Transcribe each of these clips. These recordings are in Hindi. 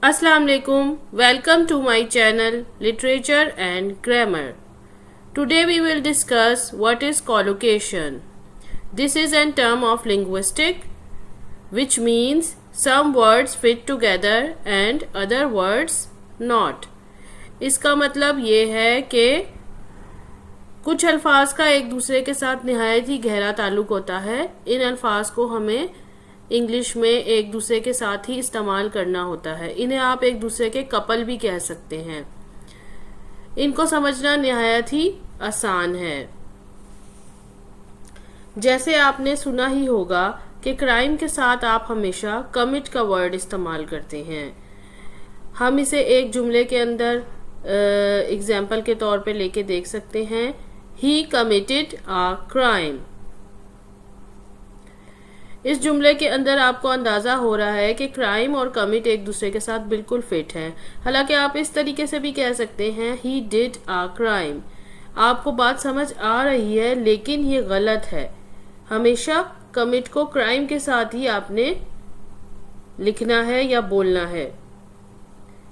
Assalamu alaikum. Welcome to my channel Literature and Grammar. Today we will discuss what is collocation. This is a term of linguistics which means some words fit together and other words not. इसका मतलब ये है कि कुछ अल्फाज का एक दूसरे के साथ निहायत ही गहरा ताल्लुक होता है। इन अल्फाज को हमें इंग्लिश में एक दूसरे के साथ ही इस्तेमाल करना होता है। इन्हें आप एक दूसरे के कपल भी कह सकते हैं। इनको समझना निहायत ही आसान है। जैसे आपने सुना ही होगा कि क्राइम के साथ आप हमेशा कमिट का वर्ड इस्तेमाल करते हैं। हम इसे एक जुमले के अंदर एग्जाम्पल के तौर पे लेके देख सकते हैं। ही कमिटेड अ क्राइम। इस जुमले के अंदर आपको अंदाजा हो रहा है कि क्राइम और कमिट एक दूसरे के साथ बिल्कुल फिट हैं। हालांकि आप इस तरीके से भी कह सकते हैं ही डिड अ क्राइम। आपको बात समझ आ रही है, लेकिन ये गलत है। हमेशा कमिट को क्राइम के साथ ही आपने लिखना है या बोलना है।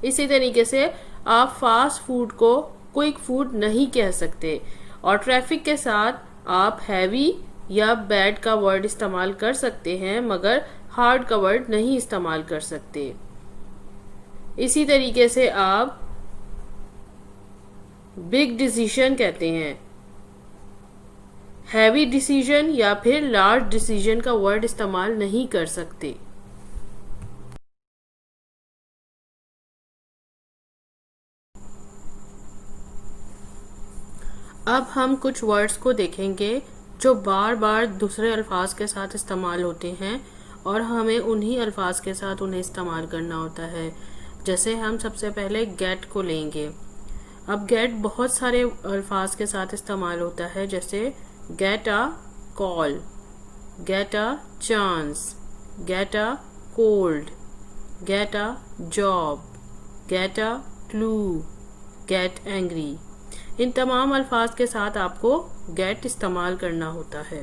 इसी तरीके से आप फास्ट फूड को क्विक फूड नहीं कह सकते और ट्रैफिक के साथ आप हैवी या बैड का वर्ड इस्तेमाल कर सकते हैं, मगर हार्ड का वर्ड नहीं इस्तेमाल कर सकते। इसी तरीके से आप बिग डिसीजन कहते हैं। हैवी डिसीजन या फिर लार्ज डिसीजन का वर्ड इस्तेमाल नहीं कर सकते। अब हम कुछ वर्ड्स को देखेंगे जो बार बार दूसरे अल्फाज के साथ इस्तेमाल होते हैं और हमें उन्हीं अल्फाज के साथ उन्हें इस्तेमाल करना होता है। जैसे हम सबसे पहले गेट को लेंगे। अब गेट बहुत सारे अल्फाज के साथ इस्तेमाल होता है, जैसे get a call, get a chance, get a cold, get a job, get a clue, get angry. इन तमाम अल्फाज के साथ आपको गेट इस्तेमाल करना होता है।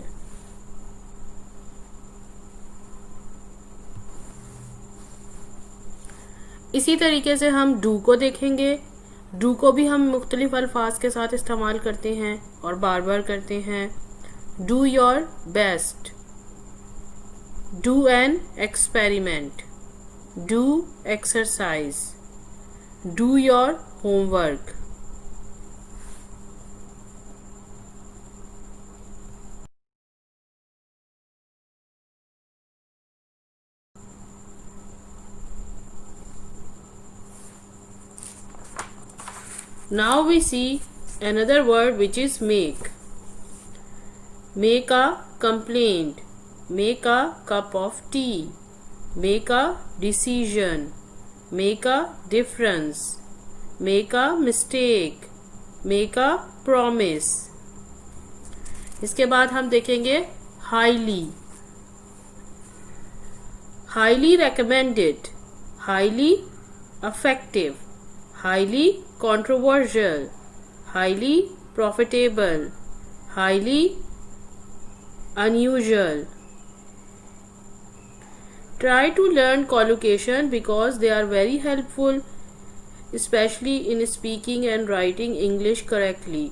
इसी तरीके से हम डू को देखेंगे। डू को भी हम मुख्तलिफ अल्फाज के साथ इस्तेमाल करते हैं और बार बार करते हैं। Do your best, do an experiment, do exercise, do your homework. Now we see another word which is make. Make a complaint, make a cup of tea, make a decision, make a difference, make a mistake, make a promise. इसके बाद हम देखेंगे highly. Highly recommended, highly effective, highly controversial, highly profitable, highly unusual. Try to learn collocation because they are very helpful, especially in speaking and writing English correctly.